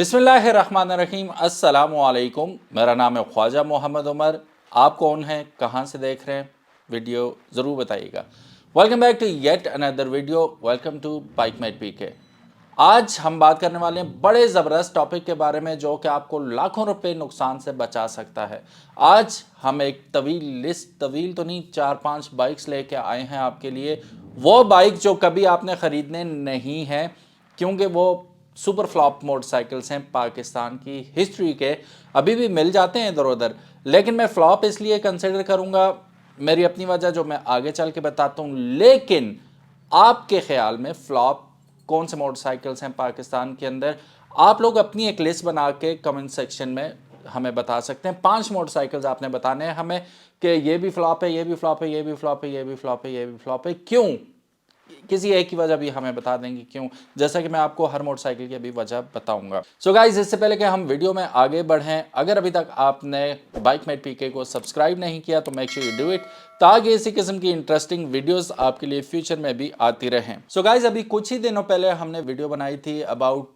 बिस्मिल्लाहिर्रहमानिर्रहीम अस्सलामुअलैकुम। मेरा नाम है ख्वाजा मोहम्मद उमर। आप कौन हैं, कहाँ से देख रहे हैं, वीडियो ज़रूर बताइएगा। Welcome back to yet another video. Welcome to bike mate PK. आज हम बात करने वाले हैं बड़े ज़बरदस्त टॉपिक के बारे में जो कि आपको लाखों रुपए नुकसान से बचा सकता है। आज हम एक तवील तो नहीं, 4-5 बाइक्स लेके आए हैं आपके लिए। वो बाइक जो कभी आपने ख़रीदने नहीं है, क्योंकि वो सुपर फ्लॉप मोटरसाइकिल्स हैं पाकिस्तान की हिस्ट्री के, अभी भी मिल जाते हैं इधर उधर। लेकिन मैं फ्लॉप इसलिए कंसिडर करूंगा, मेरी अपनी वजह जो मैं आगे चल के बताता हूं। लेकिन आपके ख्याल में फ्लॉप कौन से मोटरसाइकिल्स हैं पाकिस्तान के अंदर? आप लोग अपनी एक लिस्ट बना के कमेंट सेक्शन में हमें बता सकते हैं। 5 मोटरसाइकिल्स आपने बताने हैं हमें कि ये भी फ्लॉप है, ये भी फ्लॉप है, ये भी फ्लॉप है, ये भी फ्लॉप है, ये भी फ्लॉप है। क्यों? किसी एक की वजह भी हमें बता देंगे क्यों, जैसा कि मैं आपको हर मोटरसाइकिल की अभी वजह बताऊंगा। सो गाइज, इससे पहले कि हम वीडियो में आगे बढ़ें, अगर अभी तक आपने बाइक मेट पीके को सब्सक्राइब नहीं किया तो make sure you do it, ताकि इसी किस्म की इंटरेस्टिंग वीडियोस आपके लिए फ्यूचर में भी आती रहें। सो गाइज, अभी कुछ ही दिनों पहले हमने वीडियो बनाई थी अबाउट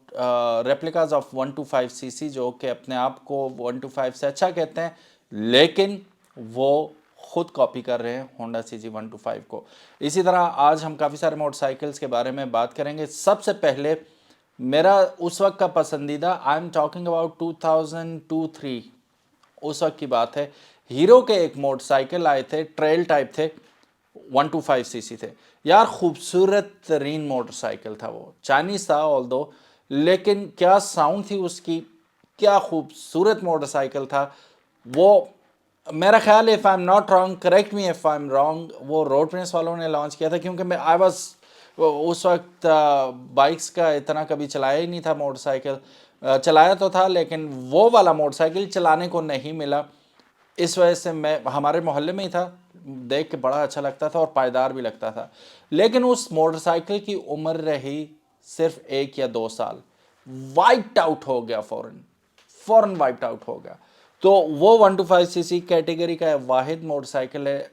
रेप्लिकाज ऑफ 125cc, जो कि अपने आप को 125 से अच्छा कहते हैं, लेकिन वो खुद कॉपी कर रहे हैं होंडा CG 125 को। इसी तरह आज हम काफ़ी सारे मोटरसाइकिल्स के बारे में बात करेंगे। सबसे पहले मेरा उस वक्त का पसंदीदा, आई एम टॉकिंग अबाउट 2002-3, उस वक्त की बात है। हीरो के एक मोटरसाइकिल आए थे, ट्रेल टाइप थे, 125cc थे यार। खूबसूरत तरीन मोटरसाइकिल था वो, चाइनीज था ऑल दो, लेकिन क्या साउंड थी उसकी, क्या खूबसूरत मोटरसाइकिल था वो। मेरा ख्याल, if I am not wrong, correct me if I am wrong, वो रोड प्रिंस वालों ने लॉन्च किया था। क्योंकि मैं आई वाज उस वक्त बाइक्स का इतना कभी चलाया ही नहीं था मोटरसाइकिल। चलाया तो था, लेकिन वो वाला मोटरसाइकिल चलाने को नहीं मिला। इस वजह से मैं हमारे मोहल्ले में ही था, देख के बड़ा अच्छा लगता था और पायदार भी लगता था। लेकिन उस मोटरसाइकिल की उम्र रही सिर्फ 1 या 2 साल, वाइप्ड आउट हो गया, फ़ौरन वाइप्ड आउट हो गया। तो वो 125cc कैटेगरी का वाहिद मोटरसाइकिल है,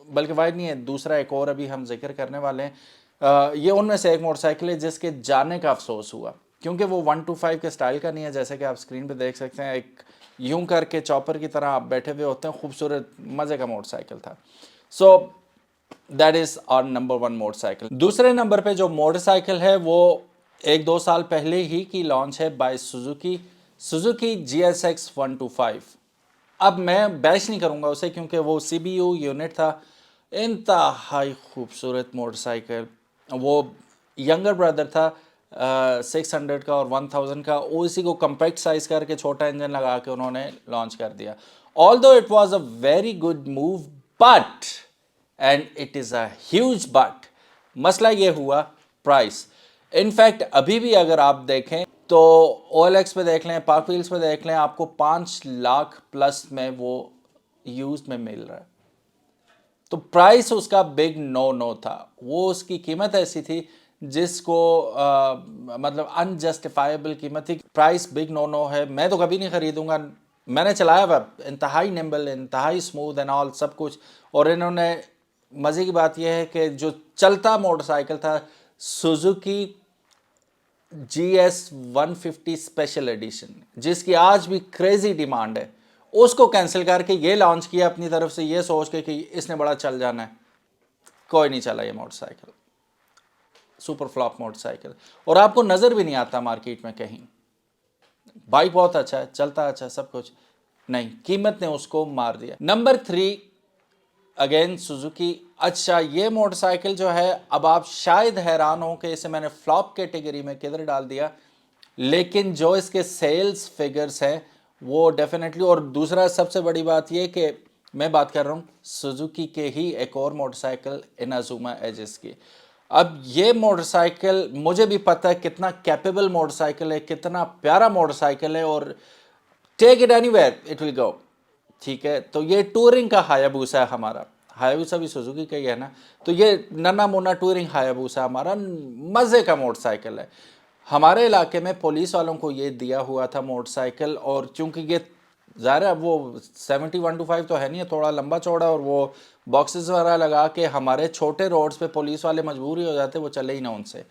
बल्कि वाहिद नहीं है, दूसरा एक और अभी हम जिक्र करने वाले हैं। ये उनमें से एक मोटरसाइकिल है जिसके जाने का अफसोस हुआ, क्योंकि वो 125 के स्टाइल का नहीं है। जैसे कि आप स्क्रीन पे देख सकते हैं, एक यूं करके चॉपर की तरह आप बैठे हुए होते हैं, खूबसूरत मज़े का मोटरसाइकिल था। So that is our number 1 motorcycle. दूसरे नंबर पे जो मोटरसाइकिल है वो 1-2 साल पहले ही की लॉन्च है बाय सुजुकी GSX 125। अब मैं बैश नहीं करूंगा उसे, क्योंकि वो CBU यूनिट था। इंतहाई खूबसूरत मोटरसाइकिल, वो यंगर ब्रदर था 600 का और 1000 का, उसी को कम्पैक्ट साइज करके छोटा इंजन लगा के उन्होंने लॉन्च कर दिया। Although it was a very good move, but, and it is a huge but, मसला ये हुआ प्राइस। इनफैक्ट अभी भी अगर आप देखें तो OLX पे देख लें, पार्क व्हील्स पे देख लें, आपको 5 लाख प्लस में वो यूज में मिल रहा है। तो प्राइस उसका बिग नो नो था। वो उसकी कीमत ऐसी थी जिसको मतलब अनजस्टिफाइबल कीमत थी। प्राइस बिग नो नो है, मैं तो कभी नहीं खरीदूंगा। मैंने चलाया हुआ, इंतहाई निम्बल, इंतहाई स्मूथ एंड ऑल सब कुछ। और इन्होंने, मज़े की बात यह है कि जो चलता मोटरसाइकिल था सुजुकी GS 150 स्पेशल एडिशन, जिसकी आज भी क्रेजी डिमांड है, उसको कैंसिल करके ये लॉन्च किया अपनी तरफ से, ये सोच के कि इसने बड़ा चल जाना है। कोई नहीं चला ये मोटरसाइकिल, सुपर फ्लॉप मोटरसाइकिल, और आपको नज़र भी नहीं आता मार्केट में कहीं। बाइक बहुत अच्छा है, चलता अच्छा, सब कुछ, नहीं, कीमत ने उसको मार दिया। Number 3 again Suzuki. अच्छा, ये मोटरसाइकिल जो है, अब आप शायद हैरान हो कि इसे मैंने फ्लॉप कैटेगरी में किधर डाल दिया, लेकिन जो इसके सेल्स फिगर्स हैं वो डेफिनेटली। और दूसरा सबसे बड़ी बात ये कि मैं बात कर रहा हूँ सुजुकी के ही एक और मोटरसाइकिल इनाजुमा एजिस की। अब ये मोटरसाइकिल मुझे भी पता है कितना कैपेबल मोटरसाइकिल है, कितना प्यारा मोटरसाइकिल है, और take it anywhere it will go. ठीक है, तो ये टूरिंग का हायाबूसा है हमारा। हायाबूसा भी सुजुकी का ही है ना, तो ये नन्ना मुन्ना टूरिंग हायाबूसा हमारा मज़े का मोटरसाइकिल है। हमारे इलाके में पुलिस वालों को ये दिया हुआ था मोटरसाइकिल, और चूंकि ये ज़ाहिर है वो 71-5 तो है नहीं, थोड़ा लंबा चौड़ा, और वो बॉक्सेस वगैरह लगा के हमारे छोटे रोड्स पे पुलिस वाले मजबूर ही हो जाते, वो चले ही ना उनसे।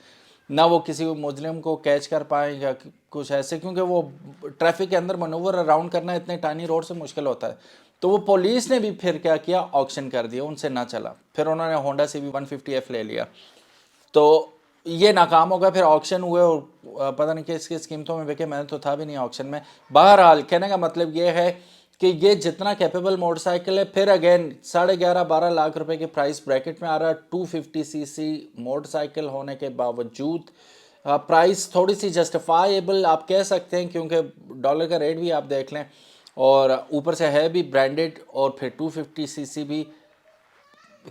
ना वो किसी मुजरिम को कैच कर पाए या कुछ ऐसे, क्योंकि वो ट्रैफिक के अंदर मनूवर अराउंड करना इतने टाइनी रोड से मुश्किल होता है। तो वो पुलिस ने भी फिर क्या किया, ऑक्शन कर दिया, उनसे ना चला। फिर उन्होंने होंडा CB 150F ले लिया, तो ये नाकाम हो गया। फिर ऑक्शन हुए और पता नहीं किस किस कीमतों में बिके, मैंने तो था भी नहीं ऑक्शन में। बहरहाल कहने का मतलब ये है कि ये जितना कैपेबल मोटरसाइकिल है, फिर अगेन 11.5-12 लाख रुपए के प्राइस ब्रैकेट में आ रहा है। 250cc मोटरसाइकिल होने के बावजूद प्राइस थोड़ी सी जस्टिफाइबल आप कह सकते हैं, क्योंकि डॉलर का रेट भी आप देख लें और ऊपर से है भी ब्रांडेड, और फिर 250cc भी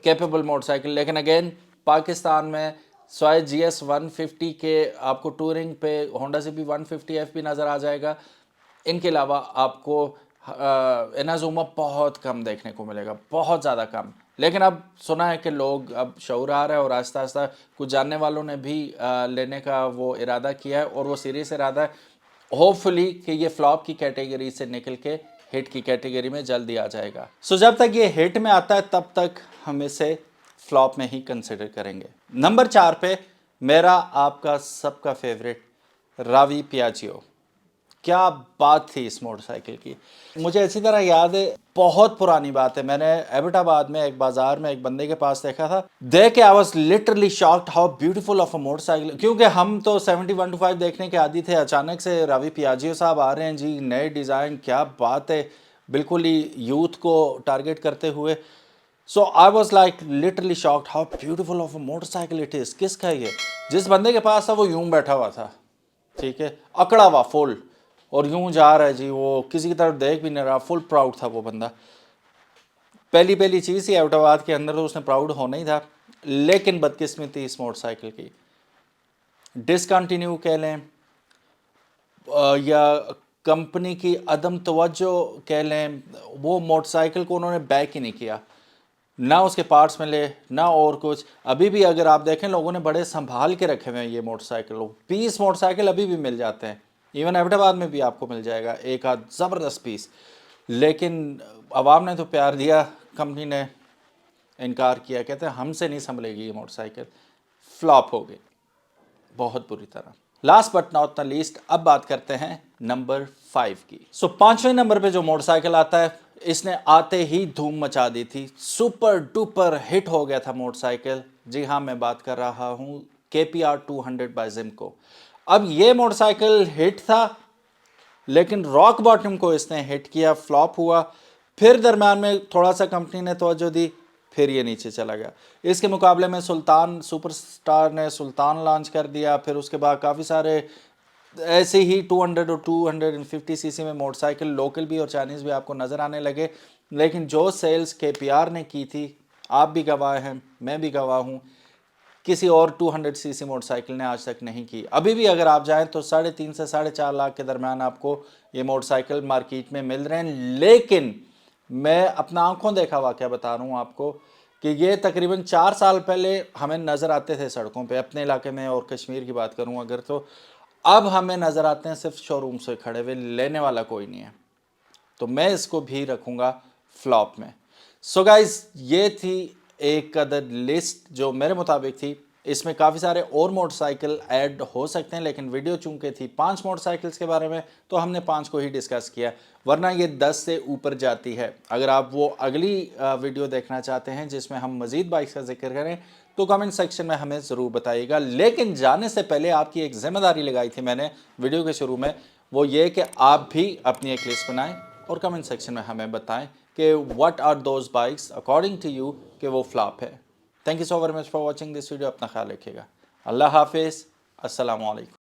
कैपेबल मोटरसाइकिल। लेकिन अगेन पाकिस्तान में स्वाय GS 150 के आपको टूरिंग पे होंडा CB 150F भी नज़र आ जाएगा। इनके अलावा आपको इनाज़ुमा बहुत कम देखने को मिलेगा, बहुत ज़्यादा कम। लेकिन अब सुना है कि लोग अब शऊर आ रहा है और आहिस्ता आहिस्ता कुछ जानने वालों ने भी लेने का वो इरादा किया है, और वो सीरियस इरादा है। होपफुली कि ये फ्लॉप की कैटेगरी से निकल के हिट की कैटेगरी में जल्दी आ जाएगा। सो जब तक ये हिट में आता है तब तक हम इसे फ्लॉप में ही कंसिडर करेंगे। नंबर 4 पे मेरा आपका सबका फेवरेट रावी पियाजियो। क्या बात थी इस मोटरसाइकिल की। मुझे इसी तरह याद है, बहुत पुरानी बात है, मैंने एबटाबाद में एक बाजार में एक बंदे के पास देखा था। देख के I was literally shocked how beautiful of a motorcycle. क्योंकि हम तो 7125 देखने के आदी थे, अचानक से रावी पियाजियो साहब आ रहे हैं जी, नए डिज़ाइन, क्या बात है, बिल्कुल ही यूथ को टारगेट करते हुए। So I was like literally shocked how beautiful of a motorcycle it is. किसका ये? जिस बंदे के पास था वो यूं बैठा हुआ था, ठीक है, अकड़ा हुआ फुल, और यूं जा रहा है जी, वो किसी की तरफ देख भी नहीं रहा, फुल प्राउड था वो बंदा। पहली चीज़ ही एबटाबाद के अंदर तो उसने प्राउड होना ही था। लेकिन बदकिस्मती इस मोटरसाइकिल की, डिसकंटिन्यू कह लें या कंपनी की अदम तवज्जो कह लें, वो मोटरसाइकिल को उन्होंने बैक ही नहीं किया, ना उसके पार्ट्स मिले ना और कुछ। अभी भी अगर आप देखें, लोगों ने बड़े संभाल के रखे हुए हैं ये मोटरसाइकिल। 20 मोटरसाइकिल अभी भी मिल जाते हैं, इवन एबटाबाद में भी आपको मिल जाएगा एक आध ज़बरदस्त पीस। लेकिन आवाम ने तो प्यार दिया, कंपनी ने इनकार किया, कहते हैं हमसे नहीं संभलेगी ये मोटरसाइकिल। फ्लॉप हो गई बहुत बुरी तरह। Last but not the least, अब बात करते हैं नंबर 5 की। सो 5वें नंबर पे जो मोटरसाइकिल आता है, इसने आते ही धूम मचा दी थी, सुपर डुपर हिट हो गया था मोटरसाइकिल। जी हाँ, मैं बात कर रहा हूँ KPR 200 बाय Zimco। अब ये मोटरसाइकिल हिट था, लेकिन रॉक बॉटम को इसने हिट किया, फ्लॉप हुआ। फिर दरम्यान में थोड़ा सा कंपनी ने तवज्जो दी, फिर ये नीचे चला गया। इसके मुकाबले में सुल्तान सुपरस्टार ने सुल्तान लॉन्च कर दिया। फिर उसके बाद काफ़ी सारे ऐसे ही 200 और 250cc में मोटरसाइकिल लोकल भी और चाइनीज़ भी आपको नज़र आने लगे। लेकिन जो सेल्स KPR ने की थी, आप भी गवाह हैं, मैं भी गवाह हूँ, किसी और 200cc मोटरसाइकिल ने आज तक नहीं की। अभी भी अगर आप जाएं तो 3.5 से 4.5 लाख के दरमियान आपको ये मोटरसाइकिल मार्केट में मिल रहे हैं। लेकिन मैं अपना आंखों देखा वाक़या बता रहा हूँ आपको कि ये तकरीबन 4 साल पहले हमें नज़र आते थे सड़कों पे, अपने इलाके में और कश्मीर की बात करूँ अगर, तो अब हमें नज़र आते हैं सिर्फ शोरूम से खड़े हुए, लेने वाला कोई नहीं है। तो मैं इसको भी रखूँगा फ्लॉप में। सो गाइज, ये थी एक अदर लिस्ट जो मेरे मुताबिक थी। इसमें काफ़ी सारे और मोटरसाइकिल ऐड हो सकते हैं, लेकिन वीडियो चूंकि थी 5 मोटरसाइकिल्स के बारे में, तो हमने 5 को ही डिस्कस किया, वरना ये 10 से ऊपर जाती है। अगर आप वो अगली वीडियो देखना चाहते हैं जिसमें हम मज़ीद बाइक्स का जिक्र करें, तो कमेंट सेक्शन में हमें ज़रूर बताइएगा। लेकिन जाने से पहले आपकी एक जिम्मेदारी लगाई थी मैंने वीडियो के शुरू में, वो ये कि आप भी अपनी एक लिस्ट बनाएं और कमेंट सेक्शन में हमें बताएं कि what are those bikes according to you कि वो फ्लॉप है। Thank you so very much for watching this video. अपना ख्याल रखिएगा। अल्लाह हाफिज़। अस्सलाम वालेकुम।